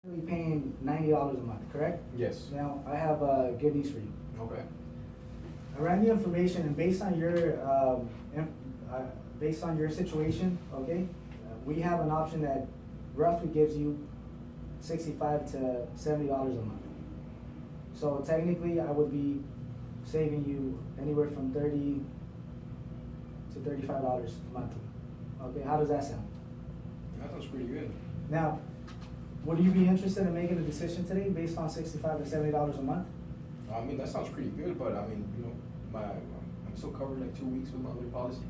Currently paying $90 a month, correct? Yes. Now, I have good news for you. Okay. I ran the information, and based on your situation, okay, we have an option that roughly gives you $65 to $70 a month. So technically, I would be saving you anywhere from $30 to $35 monthly. Okay, how does that sound? That sounds pretty good. Now, would you be interested in making a decision today based on $65 to $70 a month? I mean, that sounds pretty good, but I mean, I'm still covered like 2 weeks with my other policy.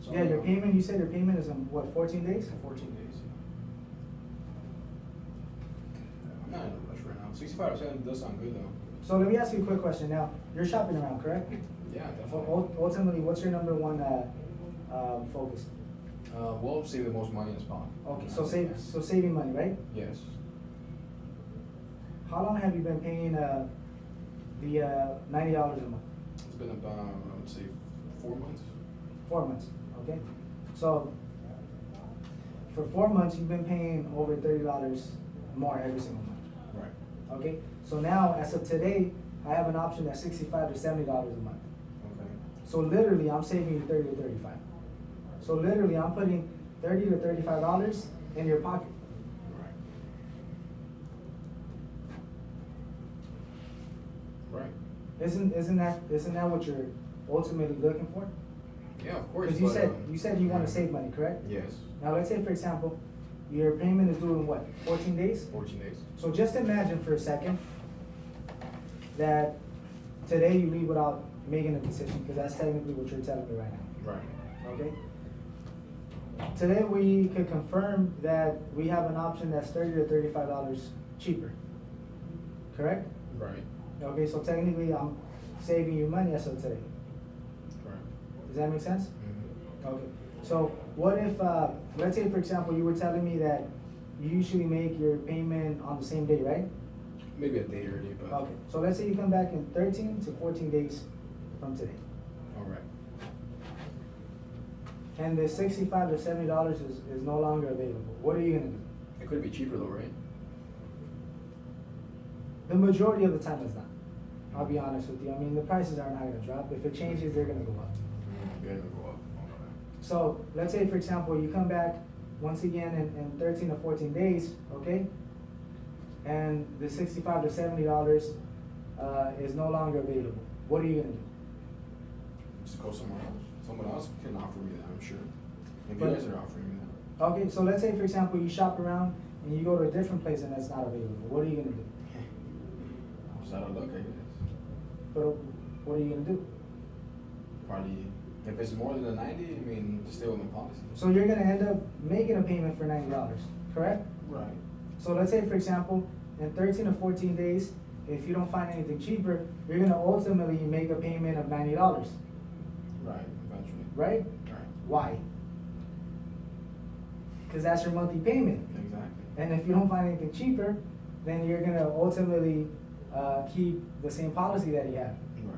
So, Yeah, your payment, you said your payment is in what, 14 days? 14 days. I'm not in a rush right now. 65% does sound good though. So let me ask you a quick question now. You're shopping around, correct? Yeah, So definitely. ultimately, what's your number one focus? We'll save the most money as possible. Okay, so saving money, right? Yes. How long have you been paying the $90 a month? It's been about, I would say, 4 months. 4 months, okay? So for 4 months, you've been paying over $30 more every single month. Right. Okay, so now as of today, I have an option that's $65 to $70 a month. Okay. So literally, I'm saving you 30 to 35. So literally, I'm putting $30 to $35 in your pocket. Right. Right. Isn't that what you're ultimately looking for? Yeah, of course. Because you but, said you said you want to save money, correct? Yes. Now let's say, for example, your payment is due in what, 14 days? 14 days. So just imagine for a second that today you leave without making a decision, because that's technically what you're telling me right now. Right. Okay? Today we could confirm that we have an option that's $30 to $35 cheaper. Correct? Right. Okay, so technically I'm saving you money as of today. Right. Does that make sense? Mm-hmm. Okay. So what if, let's say for example, you were telling me that you usually make your payment on the same day, right? Maybe a day early, but. Okay. So let's say you come back in 13 to 14 days from today. All right. And the $65 to $70 is no longer available. What are you gonna do? It could be cheaper though, right? The majority of the time it's not. I'll be honest with you. I mean, the prices are not gonna drop. If it changes, they're gonna go up. They're gonna go up. Okay. So let's say, for example, you come back once again in 13 to 14 days, okay? And the $65 to $70 is no longer available. What are you gonna do? Just go somewhere else. Someone else can offer me that, I'm sure. Maybe But- you guys are offering me that. Okay, so let's say, for example, you shop around and you go to a different place and that's not available. What are you gonna do? Just out of luck, I guess. But what are you gonna do? Probably, if it's more than the 90, I mean, just stay with my policy. So you're gonna end up making a payment for $90, correct? Right. So let's say, for example, in 13 or 14 days, if you don't find anything cheaper, you're gonna ultimately make a payment of $90, Right, eventually. right? Right. Why? Because that's your monthly payment. Exactly. And if you don't find anything cheaper, then you're gonna ultimately keep the same policy that you have. Right.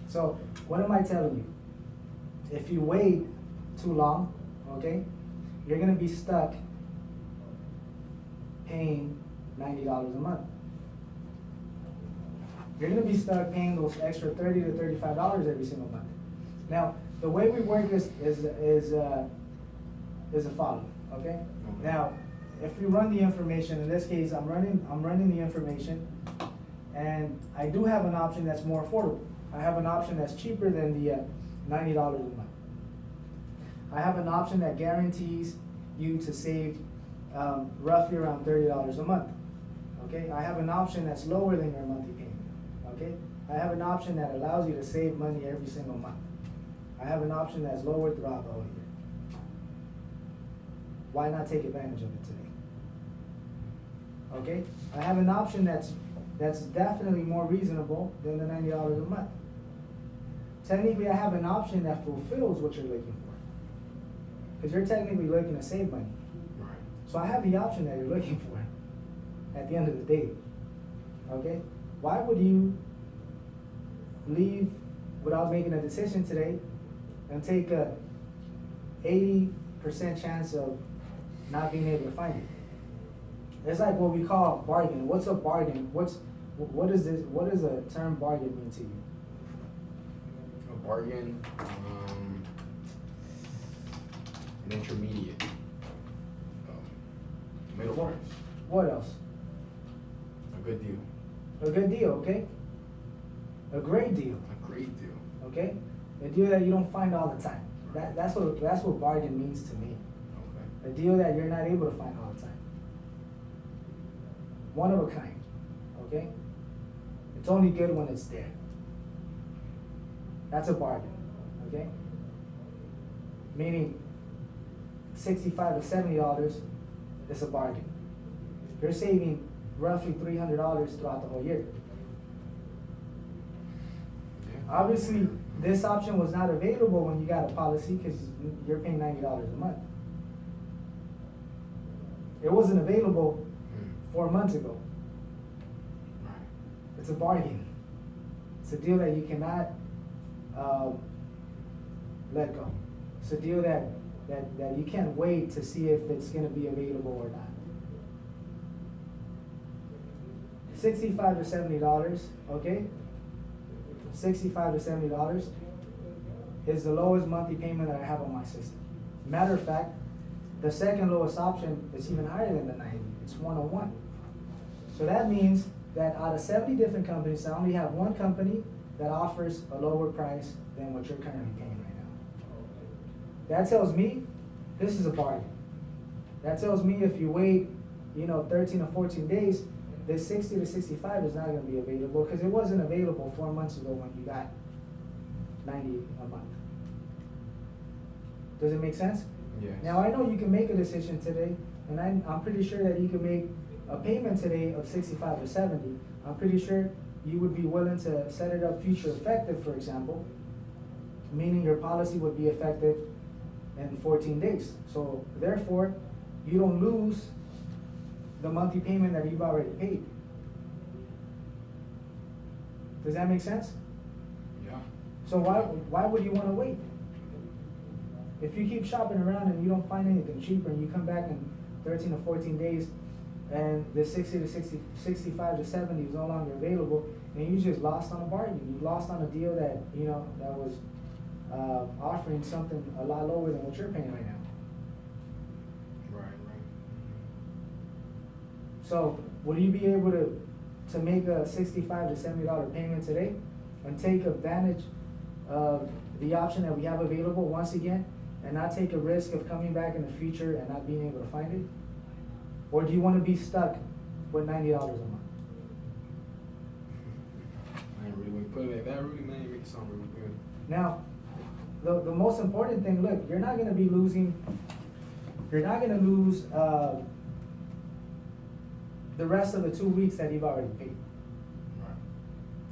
So what am I telling you? If you wait too long, okay, you're gonna be stuck paying $90 a month. You're gonna be stuck paying those extra $30 to $35 every single month. Now, the way we work is the following, okay? Okay. Now, if we run the information, in this case, I'm running the information, and I do have an option that's more affordable. I have an option that's cheaper than the $90 a month. I have an option that guarantees you to save roughly around $30 a month. Okay, I have an option that's lower than your monthly payment. Okay, I have an option that allows you to save money every single month. I have an option that's lower throughout the whole year. Why not take advantage of it today? Okay, I have an option that's definitely more reasonable than the $90 a month. Technically, I have an option that fulfills what you're looking for, because you're technically looking to save money. Right. So I have the option that you're looking for at the end of the day. Okay? Why would you leave without making a decision today and take a 80% chance of not being able to find it? It's like what we call bargain. What's a bargain? What is this? What does a term bargain mean to you? A bargain, an intermediate, middle price, What else? a good deal, A good deal, okay? A great deal, a great deal. okay? A deal that you don't find all the time. That's what bargain means to me. Okay. A deal that you're not able to find all the time. One of a kind, okay? It's only good when it's there. That's a bargain, okay? Meaning $65 to $70 is a bargain. You're saving roughly $300 throughout the whole year. Yeah. Obviously, this option was not available when you got a policy because you're paying $90 a month. It wasn't available 4 months ago. Right. It's a bargain. It's a deal that you cannot let go. It's a deal that you can't wait to see if it's going to be available or not. $65 to $70, okay? $65 to $70 is the lowest monthly payment that I have on my system. Matter of fact, the second lowest option is even higher than the 90. It's 101. So that means that out of 70 different companies, I only have one company that offers a lower price than what you're currently paying right now. That tells me this is a bargain. That tells me if you wait, 13 or 14 days, this 60 to 65 is not going to be available because it wasn't available 4 months ago when you got 90 a month. Does it make sense? Yes. Now I know you can make a decision today, and I'm pretty sure that you can make a payment today of 65 to 70. I'm pretty sure you would be willing to set it up future effective, for example, meaning your policy would be effective in 14 days. So therefore, you don't lose the monthly payment that you've already paid. Does that make sense? Yeah. So why would you want to wait? If you keep shopping around and you don't find anything cheaper and you come back in 13 or 14 days and the 60 to 65 to 70 is no longer available, and you just lost on a bargain. You lost on a deal that, that was offering something a lot lower than what you're paying right now. Right. So will you be able to make a $65 to $70 payment today and take advantage of the option that we have available once again, and not take a risk of coming back in the future and not being able to find it? Or do you want to be stuck with $90 a month? Man, really, when you put it like that, really, man, you make it sound really good. Now, the most important thing, look, you're not going to lose the rest of the 2 weeks that you've already paid. Right.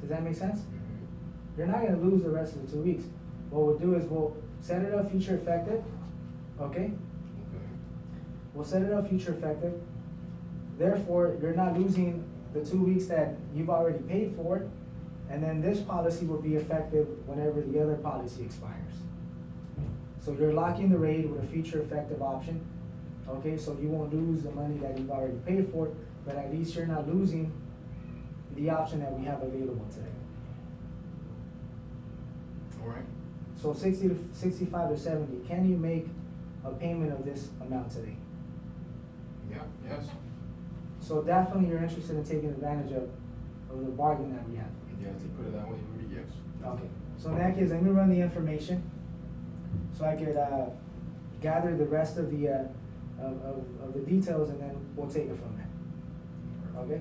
Does that make sense? Mm-hmm. You're not going to lose the rest of the 2 weeks. What we'll do is we'll set it up future effective, okay? Okay. We'll set it up future effective. Therefore, you're not losing the 2 weeks that you've already paid for, and then this policy will be effective whenever the other policy expires. So you're locking the rate with a future effective option, okay? So you won't lose the money that you've already paid for, but at least you're not losing the option that we have available today. All right. So 65 to 70, can you make a payment of this amount today? Yeah. Yes. So definitely you're interested in taking advantage of the bargain that we have. Yeah. To put it that way, really, yes. Okay. So in that case, let me run the information so I could gather the rest of the details, and then we'll take it from there. Okay?